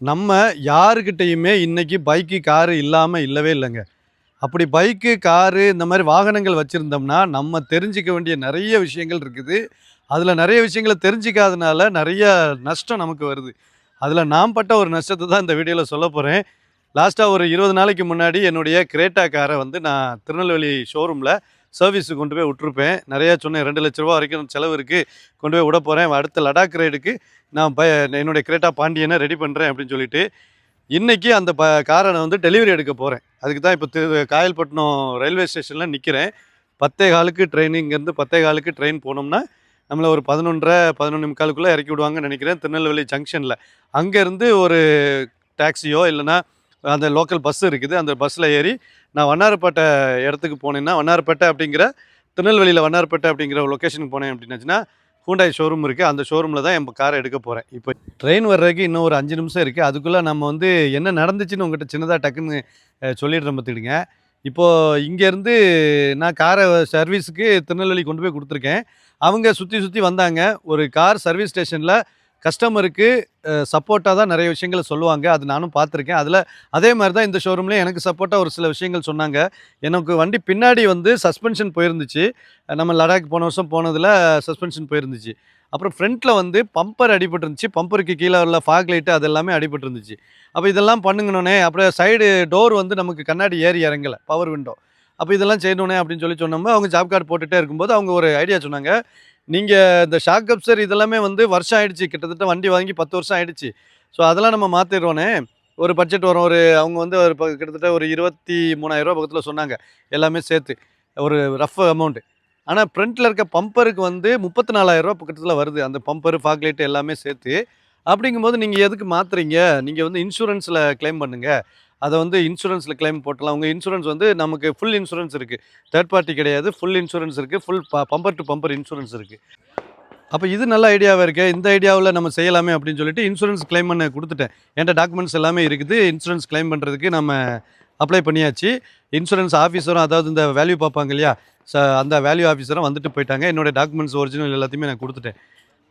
நம்ம யாருக்கிட்டயுமே இன்னைக்கு bike, car இல்லாம இல்லவே இல்லங்க. அப்படி பைக்கு, காரு இந்த மாரி வாகனங்கள் வச்சிருந்தோம்னா, நம்ம தெரிஞ்சுக்க வேண்டிய நெறைய விஷயங்கள் இருக்குது. அதுல நெறைய விஷயங்கள தெரிஞ்சுக்காதனால நெறைய நஷ்டம் நமக்கு வருது. அதுல நான் பட்ட ஒரு நஷ்டத்த தான் இந்த வீடியோல சொல்லப் போறேன். லாஸ்ட்டா ஒரு 20 நாளைக்கு முன்னாடி என்னுடைய கிரேட்டா கார வந்து நான் திருநெல்வேலி ஷோரூம்ல சர்வீஸுக்கு கொண்டு போய் விட்டுருப்பேன். நெறையா சொன்னேன். ₹2,00,000 வரைக்கும் செலவு இருக்கு. கொண்டு போய் விடப் போறேன். அடுத்த லடாக் ரைடுக்கு நான் என்னுடைய கிரேட்டா பாண்டியன ரெடி பண்றேன் அப்படின்னு சொல்லிட்டு, இன்னைக்கு அந்த கார நான் வந்து டெலிவரி எடுக்க போறேன். அதுக்கு தான் இப்ப காயல்பட்டினம் ரயில்வே ஸ்டேஷன்ல நிக்கிறேன். 10:15க்கு ட்ரெயின் இங்கேருந்து 10:15க்கு ட்ரெயின் போனோம்னா, நம்மள ஒரு 11:30, 11:45க்குள்ள இறக்கி விடுவாங்கன்னு நெனைக்கிறேன். திருநெல்வேலி ஜங்ஷன்ல. அங்கேருந்து ஒரு டாக்ஸியோ இல்லன்னா அந்த லோக்கல் பஸ் இருக்குது. அந்த பஸ்ல ஏறி நான் வண்ணாரப்பேட்டை இடத்துக்கு போனேன்னா, வண்ணாரப்பேட்டை அப்படிங்கிற திருநெல்வேலியில வண்ணாரப்பேட்டை அப்படிங்கிற ஒரு லொக்கேஷனுக்கு போனேன் அப்படின்னாச்சுன்னா, ஹூண்டாய் ஷோரூம் இருக்கு. அந்த ஷோரூம்ல தான் என் கார எடுக்க போறேன். இப்போ ட்ரெயின் வர்றதுக்கு இன்னும் ஒரு 5 நிமிஷம் இருக்கு. அதுக்குள்ள நம்ம வந்து என்ன நடந்துச்சுன்னு உங்ககிட்ட சின்னதா டக்குன்னு சொல்லிடுறேன் பார்த்துக்கிடுங்க. இப்போ இங்கேருந்து நான் கார சர்வீஸுக்கு திருநெல்வேலி கொண்டு போய் குடுத்துருக்கேன். அவங்க சுத்தி சுத்தி வந்தாங்க. ஒரு கார் சர்வீஸ் ஸ்டேஷன்ல கஸ்டமருக்கு சப்போர்ட்டா தான் நெறைய விஷயங்கள சொல்லுவாங்க. அது நானும் பார்த்துருக்கேன். அதே மாரி தான் இந்த ஷோரூம்லயும் எனக்கு சப்போர்ட்டா ஒரு சில விஷயங்கள் சொன்னாங்க. எனக்கு வண்டி பின்னாடி வந்து சஸ்பென்ஷன் போயிருந்துச்சு. நம்ம லடாக் போன வருஷம் போனதுல சஸ்பென்ஷன் போயிருந்துச்சு. அப்புறம் ஃப்ரண்ட்ல வந்து பம்பர் அடிபட்டுருந்துச்சு. பம்பருக்கு கீழ உள்ள ஃபாக் லைட் அது எல்லாமே அடிபட்டுருந்துச்சு. அப்ப இதெல்லாம் பண்ணுங்கனோனே, அப்புறம் சைடு டோர் வந்து நமக்கு கண்ணாடி ஏறி இறங்கல. Power window. அப்ப இதெல்லாம் செய்யணுனே அப்படின்னு சொல்லி சொன்னோம்னா, அவங்க ஜாப் கார்டு போட்டுட்டே இருக்கும்போது அவங்க ஒரு ஐடியா சொன்னாங்க. நீங்க இந்த ஷாக் அப்சர் இதெல்லாமே வந்து வருஷம் ஆயிடுச்சு. கிட்டத்தட்ட வண்டி வாங்கி 10 வருஷம் ஆயிடுச்சு. ஸோ அதெல்லாம் நம்ம மாத்திடுறோனே. ஒரு பட்ஜெட் வரும். அவங்க வந்து ஒரு கிட்டத்தட்ட ஒரு ₹23,000 பக்கத்துல சொன்னாங்க. எல்லாமே சேர்த்து. ஒரு ரஃப் அமௌண்ட். ஆனா ஃப்ரண்ட்ல இருக்க பம்பருக்கு வந்து ₹34,000 பக்கத்துல வருது. அந்த பம்பர், ஃபாக் லைட் எல்லாமே சேர்த்து. அப்படிங்கும்போது நீங்க எதுக்கு மாத்துறீங்க? நீங்க வந்து இன்சூரன்ஸ்ல கிளைம் பண்ணுங்க. அத வந்து இன்சூரன்ஸ்ல கிளைம் போட்டுறலாம். உங்க இன்சூரன்ஸ் வந்து நமக்கு ஃபுல் இன்சூரன்ஸ் இருக்கு. தேர்ட் பார்ட்டி கிடையாது. ஃபுல் இன்சூரன்ஸ் இருக்கு. Full bumper to bumper insurance இருக்கு. அப்ப இது நல்ல ஐடியாவா இருக்கே. இந்த ஐடியாவுல நம்ம செய்யலாமே அப்படின்னு சொல்லிட்டு இன்சூரன்ஸ் கிளைம் பண்ண குடுத்துட்டேன். என்ட்ட டாக்குமெண்ட்ஸ் எல்லாமே இருக்குது. இன்சூரன்ஸ் கிளைம் பண்றதுக்கு நம்ம அப்ளை பண்ணியாச்சு. இன்சூரன்ஸ் ஆஃபீஸரும் அதாவது இந்த வேல்யூ பார்ப்பாங்க இல்லையா? அந்த வேல்யூ ஆஃபீஸரும் வந்துட்டு போயிட்டாங்க. என்னோட டாக்குமெண்ட்ஸ் ஒரிஜினல் எல்லாத்தையுமே நான் குடுத்துட்டேன்.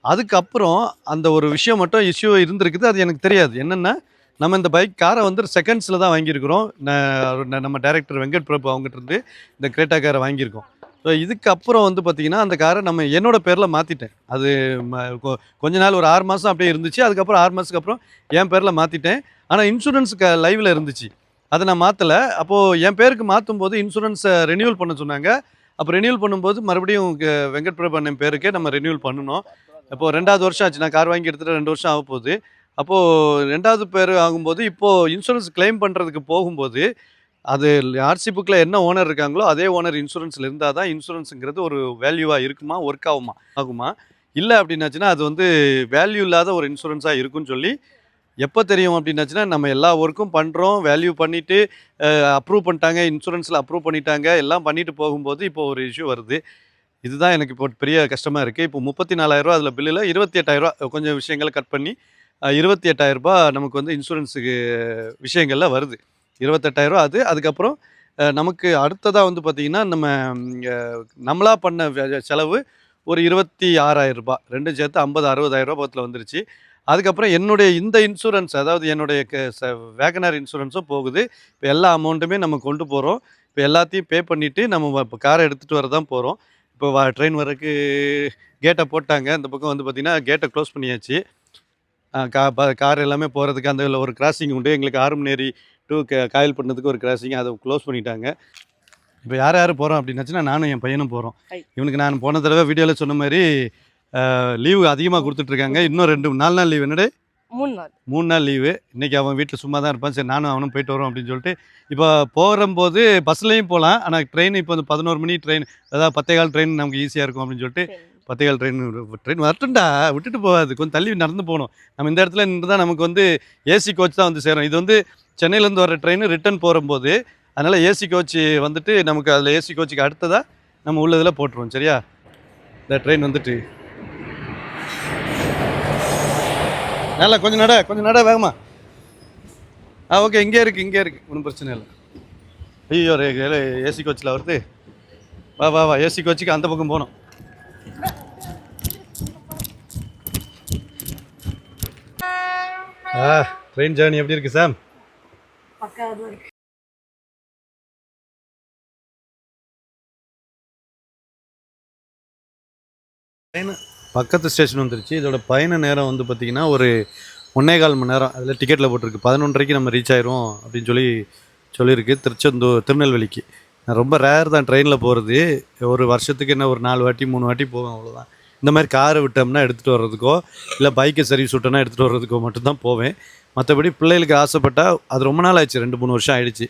அதுக்கப்புறம் அந்த ஒரு விஷயம் மட்டும் இஷ்யூ இருந்திருக்குது. அது எனக்கு தெரியாது. என்னன்னா, நம்ம இந்த கார வந்து செகண்ட்ஸ்ல தான் வாங்கியிருக்கிறோம். நம்ம டைரக்டர் வெங்கட் பிரபு அவங்ககிட்டருந்து இந்த கிரேட்டா கார வாங்கியிருக்கோம். ஸோ இதுக்கப்புறம் வந்து பார்த்தீங்கன்னா, அந்த கார நம்ம என்னோட பேர்ல மாத்திட்டேன். அது ம கொ கொஞ்ச நாள் ஒரு 6 மாசம் அப்படியே இருந்துச்சு. அதுக்கப்புறம் 6 மாசத்துக்கு அப்புறம் என் பேர்ல மாத்திட்டேன். ஆனா இன்சூரன்ஸ் லைவ்ல இருந்துச்சு. அத நான் மாத்தல. அப்போ என் பேருக்கு மாத்தும்போது இன்சூரன்ஸ ரெனியூவல் பண்ண சொன்னாங்க. அப்ப ரெனியூவல் பண்ணும்போது மறுபடியும் வெங்கட் பிரபு அண்ணன் பேருக்கே நம்ம ரெனியூவல் பண்ணணும். இப்போ 2வது வருஷம் ஆச்சு. நான் கார் வாங்கி கிட்டத்தட்ட 2 வருஷம் ஆகப்போகுது. அப்போ 2வது பேரு ஆகும்போது, இப்போ இன்சூரன்ஸ் கிளைம் பண்றதுக்கு போகும்போது, அது ஆர்சி புக்ல என்ன ஓனர் இருக்காங்களோ, அதே ஓனர் இன்சூரன்ஸ்ல இருந்தா தான் இன்சூரன்ஸ்ங்கிறது ஒரு வேல்யூவா இருக்குமா? ஒர்க் ஆகுமா? இல்ல அப்டின்னாச்சுன்னா, அது வந்து வேல்யூ இல்லாத ஒரு இன்சூரன்ஸா இருக்குன்னு சொல்லி, எப்ப தெரியும் அப்டின்னாச்சுன்னா, நம்ம எல்லா ஒர்க்கும் பண்றோம். வேல்யூ பண்ணிட்டு அப்ரூவ் பண்ணிட்டாங்க. இன்சூரன்ஸ்ல அப்ரூவ் பண்ணிட்டாங்க. எல்லாம் பண்ணிட்டு போகும்போது, இப்போ ஒரு இஷ்யூ வருது. இதுதான் எனக்கு இப்போ பெரிய கஷ்டமா இருக்கு. இப்போ ₹34,000 அதில பில்லுல ₹28,000 கொஞ்சம் விஷயங்கள கட் பண்ணி ₹28,000 நமக்கு வந்து இன்சூரன்ஸுக்கு விஷயங்கள்ல வருது. ₹28,000 அது. அதுக்கப்புறம் நமக்கு அடுத்ததா வந்து பார்த்தீங்கன்னா, அ நம்மளா பண்ண செலவு ஒரு ₹26,000 2ம் சேர்த்து 50,000 ₹60,000 பக்கத்துல வந்துருச்சு. அதுக்கப்புறம் என்னுடைய இந்த இன்சூரன்ஸ் அதாவது என்னுடைய வேகனார் இன்சூரன்ஸும் போகுது. இப்ப எல்லா அமௌண்ட்டுமே நம்ம கொண்டு போறோம். இப்ப எல்லாத்தையும் பே பண்ணிட்டு நம்ம இப்ப கார எடுத்துட்டு வர தான் போறோம். இப்போ ட்ரெயின் வர்றதுக்கு கேட்ட போட்டாங்க. இந்த பக்கம் வந்து பார்த்தீங்கன்னா, கேட்ட க்ளோஸ் பண்ணியாச்சு. அ கா ப கார் எல்லாமே போறதுக்கு அந்த ஒரு கிராசிங் உண்டு. எங்களுக்கு ஆரம்நேரி டூ காயல்பட்டினத்துக்கு ஒரு கிராசிங் அத க்ளோஸ் பண்ணிட்டாங்க. இப்ப யார் யார் போறோம் அப்டின்னாச்சுன்னா, நானும் என் பையனும் போறோம். இவனுக்கு நான் போன தடவ வீடியோல சொன்ன மாரி லீவு அதிகமா குடுத்துட்டுருக்காங்க. இன்னும் 4 நாள் லீவு என்னடே? 3 நாள். 3 நாள் லீவு. இன்னைக்கு அவன் வீட்ல சும்மா தான் இருப்பான். சரி நானும் அவனும் போயிட்டு வரோம் அப்டின்னு சொல்லிட்டு, இப்போ போறம்போது பஸ்லயும் போலாம். ஆனா ட்ரெயின் இப்போ 11 மணி ட்ரெயின் அதாவது 10:15 ட்ரெயின் நமக்கு ஈஸியா இருக்கும் அப்டின்னு சொல்லிட்டு, 10:15 ட்ரெயின் வரட்டும்டா விட்டுட்டு போகாது. கொஞ்சம் தள்ளி நடந்து போணும். நம்ம இந்த இடத்துல நின்று தான் நமக்கு வந்து ஏசி கோச் தான் வந்து சேரும். இது வந்து சென்னையிலேருந்து வர ட்ரெயின் ரிட்டர்ன் போறம்போது, அதனால ஏசி கோச் வந்துட்டு நமக்கு அதில ஏசி கோச்சுக்கு அடுத்ததா நம்ம உள்ள இதில போட்டுருவோம். சரியா? இந்த ட்ரெயின் வந்துட்டு நல்லா கொஞ்சம் நட வேகமா. ஓகே இங்கே இருக்கு. ஒன்றும் பிரச்சனை இல்ல. ஐயோ! ஏசி கோச்ல வருது. வா ஏசி கோச்சுக்கு அந்த பக்கம் போணும். ட்ரெயின் ஜேர்னி எப்படி இருக்கு சாம்? பக்காவா இருக்கு. பக்கத்து ஸ்டேஷன் வந்துருச்சு. இதோட பயண நேரம் வந்து பார்த்திங்கன்னா ஒரு 1.25 மணி நேரம். அதில் டிக்கெட்டில் போட்டிருக்கு 11:30 நம்ம ரீச் ஆயிரும் அப்படின்னு சொல்லியிருக்கு. திருநெல்வேலிக்கு. நான் ரொம்ப ரேர் தான் ட்ரெயினில் போகிறது. ஒரு வருஷத்துக்கு என்ன ஒரு 4 வாட்டி 3 வாட்டி போவேன், அவ்வளோதான். இந்த மாதிரி காரை விட்டோம்னா எடுத்துகிட்டு வர்றதுக்கோ இல்லை பைக்கை சர்வீஸ் விட்டோன்னா எடுத்துகிட்டு வர்றதுக்கோ மட்டும்தான் போவேன். மற்றபடி பிள்ளைகளுக்கு ஆசைப்பட்டால் அது ரொம்ப நாள் ஆயிடுச்சு, 2-3 வருஷம் ஆயிடுச்சு.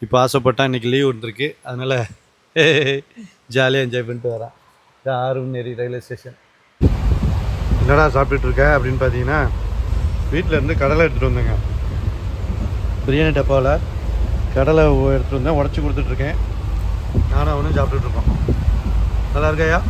இப்போ ஆசைப்பட்டால் இன்றைக்கி லீவ் வந்துருக்கு, அதனால் ஜாலியாக என்ஜாய் பண்ணிட்டு வரேன். ஆறுமுன்னேரி ரயில்வே ஸ்டேஷன். என்னடா சாப்பிட்டுட்டு இருக்க அப்படின்னு பார்த்தீங்கன்னா, வீட்டில் இருந்து கடலை எடுத்துகிட்டு வந்தேங்க. பிரியாணி டப்பாவில் கடலை எடுத்துகிட்டு வந்தேன், உடச்சி கொடுத்துட்ருக்கேன். நானும் அவனும் சாப்பிட்டுட்ருக்கோம். நல்லா இருக்கையா?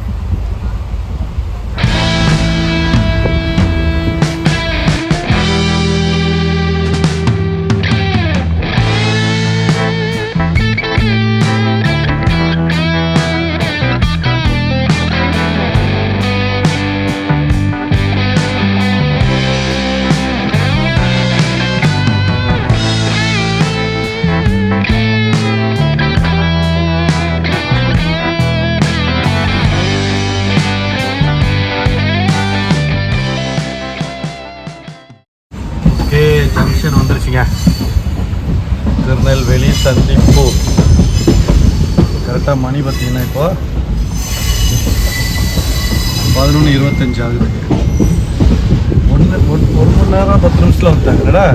ஜங்ஷன் வந்துருச்சுங்க. திருநெல்வேலி சந்திப்பு. கரெக்டாக மணி பார்த்தீங்கன்னா இப்போ 11:25 ஆகுது. 1 மணி நேரம் 10 நிமிஷத்தில் வந்துட்டாங்கடா.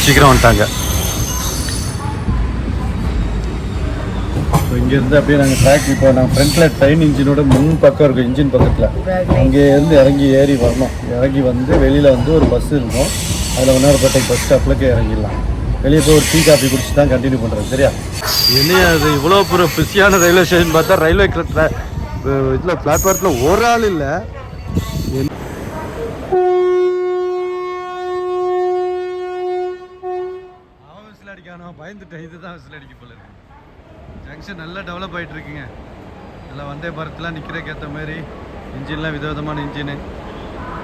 சீக்கிரம் வந்துட்டாங்க. இப்போ இங்கேருந்து அப்படியே நாங்கள் ட்ராக், இப்போ நாங்கள் ஃப்ரண்ட்டில் ட்ரெயின் இன்ஜினோட முன் பக்கம் இருக்கும், இன்ஜின் பக்கத்தில். அங்கேருந்து இறங்கி ஏறி வரணும். இறங்கி வந்து வெளியில் வந்து ஒரு பஸ் இருக்கும், அதில் ஒன்னாரப்பேட்டை பஸ் ஸ்டாப்பில் இறங்கிடலாம். வெளியே போய் ஒரு டீ காஃபி குடிச்சு தான் கண்டினியூ பண்ணுறேன். சரியா? என்ன அது இவ்வளோ ஒரு பிஸியான ரயில்வே ஸ்டேஷன் பார்த்தா, ரயில்வே இதில் பிளாட்ஃபாரத்தில் ஒரு ஆள் இல்லை. அவன் விசில் அடிக்கானோ பயந்துட்டேன். இதுதான் விசில் அடிக்க போல இருக்கு. ஜங்ஷன் நல்லா டெவலப் ஆகிட்டு இருக்குங்க. எல்லாம் வந்தே பாரத்லாம் நிற்கிறதுக்கு ஏற்ற மாதிரி இன்ஜின்லாம் விதவிதமான இன்ஜினு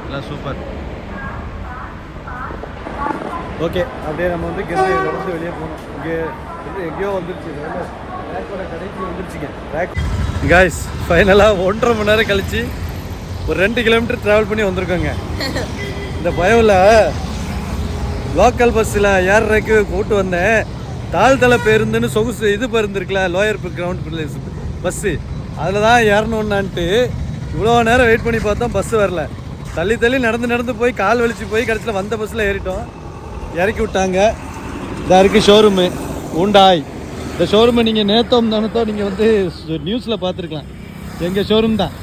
எல்லாம் சூப்பர். ஓகே, அப்படியே நம்ம வந்து நடந்து வெளியே போகணும். இங்கே எங்கேயோ வந்துருச்சு, கடைசி வந்துருச்சுங்க ட்ராக். காய்ஸ், ஃபைனலாக 1.5 மணி நேரம் கழிச்சு ஒரு 2 கிலோமீட்டர் ட்ராவல் பண்ணி வந்திருக்கோங்க. இந்த பயவில் லோக்கல் பஸ்ஸில் ஏறுறதுக்கு கூட்டு வந்தேன். தாழ்தள பேருந்துன்னு சொகுசு இது பேருந்துருக்குல, லோயர் கிரவுண்ட் பஸ்ஸு, அதில் தான் ஏறணுன்னான்ட்டு இவ்வளோ நேரம் வெயிட் பண்ணி பார்த்தோம். பஸ்ஸு வரல. தள்ளி நடந்து போய் கால் வலிச்சு போய் கடைசியில் வந்த பஸ்ஸில் ஏறிட்டோம். இறக்கி விட்டாங்க. இதாக இருக்குது ஷோரூமு ஹூண்டாய். இந்த ஷோரூமை நீங்கள் நேத்தோ நீங்கள் வந்து நியூஸில் பார்த்துருக்கலாம். எங்கள் ஷோரூம் தான்.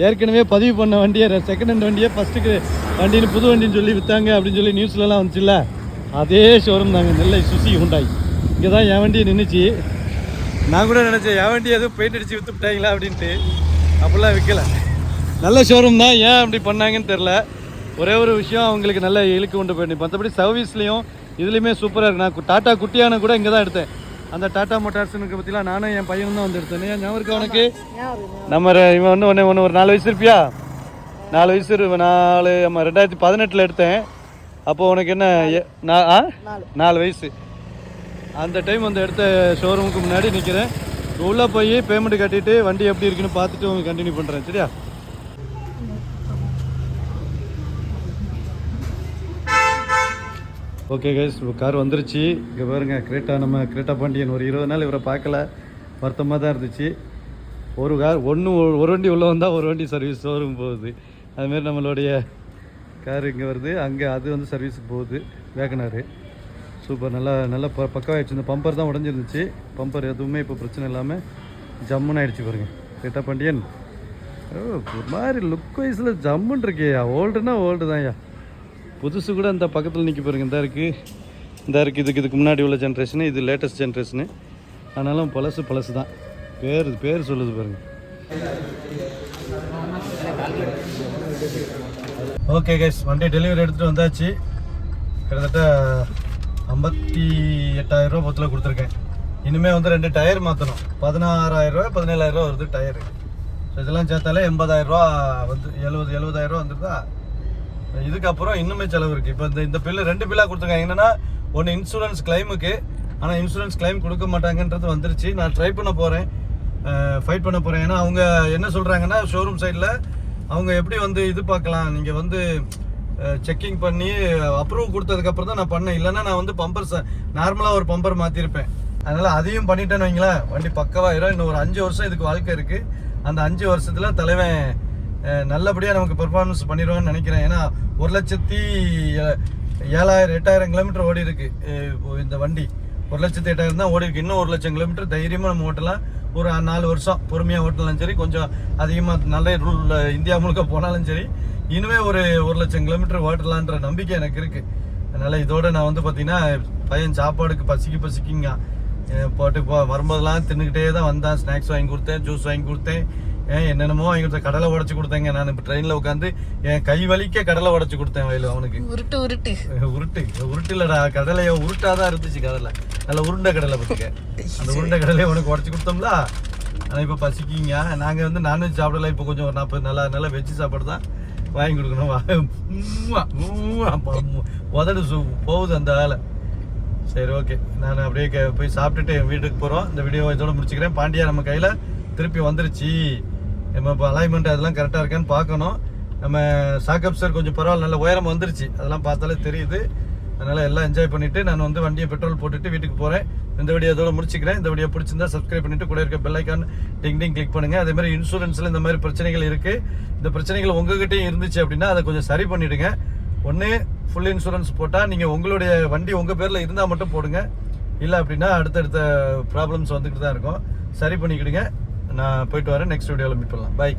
ஏற்கனவே பதிவு பண்ண வண்டியை, செகண்ட் ஹேண்ட் வண்டியை ஃபஸ்ட்டுக்கு வண்டின்னு புது வண்டின்னு சொல்லி விற்றாங்க அப்படின்னு சொல்லி நியூஸ்லலாம் வந்துச்சுல்ல, அதே ஷோரூம் தாங்க. நெல்லை சுசி ஹூண்டாய். இங்கே தான் என் வண்டியை நின்றுச்சு. நான் கூட நினச்சேன் என் வண்டி எதுவும் பெயிண்ட் அடித்து விற்றுப்பிட்டாங்களா அப்படின்ட்டு. அப்படிலாம் விற்கலை. நல்ல ஷோரூம் தான். ஏன் அப்படி பண்ணாங்கன்னு தெரில. ஒரே ஒரு விஷயம், அவங்களுக்கு நல்ல இழுக்கு கொண்டு போயிட்டு, மற்றபடி சர்வீஸ்லேயும் இதுலேயுமே சூப்பராக இருக்குது. நான் டாட்டா குட்டியான கூட இங்கே தான் எடுத்தேன். அந்த டாட்டா மோட்டார்ஸ்னுக்கு பற்றிலாம் நானும் என் பையனும் தான் வந்து எடுத்தேன். ஏன் ஞாபகம் இருக்கு அவனுக்கு? நம்ம இவன் ஒன்று ஒரு 4 வயசு இருப்பியா? 4 வயசு 4 நம்ம 2018 எடுத்தேன். அப்போது உனக்கு என்ன 4 வயசு. அந்த டைம் வந்து எடுத்த ஷோரூமுக்கு முன்னாடி நிற்கிறேன். உள்ளே போய் பேமெண்ட் கட்டிட்டு வண்டி எப்படி இருக்குன்னு பார்த்துட்டு உங்களுக்கு கண்டினியூ பண்ணுறேன். சரியா? ஓகே கைஸ், கார் வந்துருச்சு. இங்கே பாருங்க, கிரேட்டா பாண்டியன். ஒரு 20 நாள் இவரை பார்க்கல, வருத்தமாக தான் இருந்துச்சு. ஒரு வண்டி உள்ளே வந்தால் ஒரு வண்டி சர்வீஸ் ஷோரூம் போகுது. அதுமாரி நம்மளுடைய கார் இங்கே வருது, அங்கே அது வந்து சர்வீஸுக்கு போகுது. Wagon R super. நல்லா பக்கமாகிடுச்சு. இந்த பம்பர் தான் உடஞ்சிருந்துச்சு. பம்பர் எதுவுமே இப்போ பிரச்சனை இல்லாமல் ஜம்முன்னு ஆகிடுச்சு பாருங்க. கிரேட்டா பாண்டியன் ஒரு மாதிரி லுக் வைஸில் ஜம்முன்னு இருக்கேயா. ஓல்டுனா ஓல்டு தான்யா. புதுசு கூட இந்த பக்கத்தில் நிற்க பாருங்க. இந்த இருக்குது இதுக்கு முன்னாடி உள்ள ஜென்ரேஷனு, இது லேட்டஸ்ட் ஜென்ரேஷனு. ஆனாலும் பழசு தான். பேர் சொல்லுது பாருங்க. ஓகே கைஸ், வண்டி டெலிவரி எடுத்துகிட்டு வந்தாச்சு. கிட்டத்தட்ட 58,000 ரூபா பத்தில் கொடுத்துருக்கேன். இனிமேல் வந்து 2 டயர் மாற்றணும். 16,000 ரூபா 17,000 ரூபா வருது டயரு. ஸோ இதெல்லாம் சேர்த்தாலே 80,000 ரூபா வந்து 70,000 ரூபா வந்துருதா. இதுக்கப்புறம் இன்னுமே செலவு இருக்குது. இப்போ இந்த பில்லு 2 பில்லாக கொடுத்துருக்காங்க. என்னென்னா ஒன்று இன்சூரன்ஸ் கிளைமுக்கு, ஆனால் இன்சூரன்ஸ் கிளைம் கொடுக்க மாட்டாங்கன்றது வந்துருச்சு. நான் ட்ரை பண்ண போகிறேன், ஃபைட் பண்ண போகிறேன். ஏன்னா அவங்க என்ன சொல்கிறாங்கன்னா ஷோரூம் சைடில் அவங்க எப்படி வந்து இது பார்க்கலாம், நீங்கள் வந்து செக்கிங் பண்ணி அப்ரூவ் கொடுத்ததுக்கப்புறம் தான் நான் பண்ணேன். இல்லைன்னா நான் வந்து பம்பர் நார்மலாக ஒரு பம்பர் மாற்றிருப்பேன். அதனால் அதையும் பண்ணிட்டேன்னு வைங்களேன், வண்டி பக்கவாயிரும். இன்னும் ஒரு 5 வருஷம் இதுக்கு வாழ்க்கை இருக்குது. அந்த 5 வருஷத்தில் தலைவன் நல்லபடியாக நமக்கு பெர்ஃபார்மன்ஸ் பண்ணிடுவான்னு நினைக்கிறேன். ஏன்னா 1,07,000 8,000 கிலோமீட்டர் ஓடி இருக்கு இந்த வண்டி. 1,08,000 தான் ஓடி இருக்கு. இன்னும் 1,00,000 கிலோமீட்டர் தைரியமாக நம்ம ஓட்டலாம். ஒரு 4 வருஷம் பொறுமையாக ஓட்டலாம் சரி. கொஞ்சம் அதிகமாக நல்ல ரூல் இந்தியா முழுக்க போனாலும் சரி, இனிமே ஒரு 1,00,000 கிலோமீட்டர் ஓட்டலான்ற நம்பிக்கை எனக்கு இருக்குது. அதனால் இதோட நான் வந்து பார்த்தீங்கன்னா பையன் சாப்பாடுக்கு பசிக்குங்க போட்டு வரும்போதெல்லாம் தின்னுக்கிட்டே தான் வந்தான். ஸ்நாக்ஸ் வாங்கி கொடுத்தேன், ஜூஸ் வாங்கி கொடுத்தேன், என்னென்னமோ வாங்கி கொடுத்தேன். கடலை உடச்சி கொடுத்தேங்க. நான் இப்போ ட்ரெயினில் உட்காந்து என் கை வலிக்க கடலை உடச்சி கொடுத்தேன் வயலு அவனுக்கு. உருட்டு இல்லடா, கடலையை உருட்டாதான் இருந்துச்சு. கடலை நல்ல உருண்டை கடலை பார்த்துக்க. அந்த உருண்டை கடலையை உனக்கு உடச்சி கொடுத்தோம்ல. ஆனால் இப்போ பசிக்கிங்க. நாங்கள் வந்து நான்வெஜ் சாப்பிடல. இப்போ கொஞ்சம் 40 நல்லா வெஜ்ஜு சாப்பாடு தான் வாங்கி கொடுக்கணும். உதடு போகுது அந்த ஆளை. சரி, ஓகே. நான் அப்படியே போய் சாப்பிட்டுட்டு என் வீட்டுக்கு போகிறோம். இந்த வீடியோ இதோட முடிச்சுக்கிறேன். பாண்டியா நம்ம கையில் திருப்பி வந்துருச்சு. நம்ம இப்போ அலைன்மெண்ட் அதெல்லாம் கரெக்டாக இருக்கான்னு பார்க்கணும். நம்ம சாக்கப் சார் கொஞ்சம் பரவாயில்ல, நல்ல உயரம் வந்துருச்சு. அதெல்லாம் பார்த்தாலே தெரியுது. அதனால் எல்லாம் என்ஜாய் பண்ணிவிட்டு நான் வந்து வண்டியை பெட்ரோல் போட்டுட்டு வீட்டுக்கு போகிறேன். இந்த வீடியோ இதோட முடிச்சுக்கிறேன். இந்த வீடியோ பிடிச்சிருந்தா சப்ஸ்கிரைப் பண்ணிவிட்டு கூட இருக்க பெல் ஐக்கான் டிங் கிளிக் பண்ணுங்கள். அதேமாதிரி இன்சூரன்ஸில் இந்த மாதிரி பிரச்சனைகள் இருக்குது. இந்த பிரச்சனைகள் உங்ககிட்டயும் இருந்துச்சு அப்படின்னா அதை கொஞ்சம் சரி பண்ணிவிடுங்க. ஒன்று ஃபுல் இன்சூரன்ஸ் போட்டால் நீங்கள் உங்களுடைய வண்டி உங்கள் பேரில் இருந்தால் மட்டும் போடுங்க. இல்லை அப்படின்னா அடுத்தடுத்த ப்ராப்ளம்ஸ் வந்துக்கிட்டு தான் இருக்கும். சரி பண்ணிக்கிடுங்க. நான் போயிட்டு வரேன். நெக்ஸ்ட் வீடியோவில் மீட் பண்ணலாம். பை.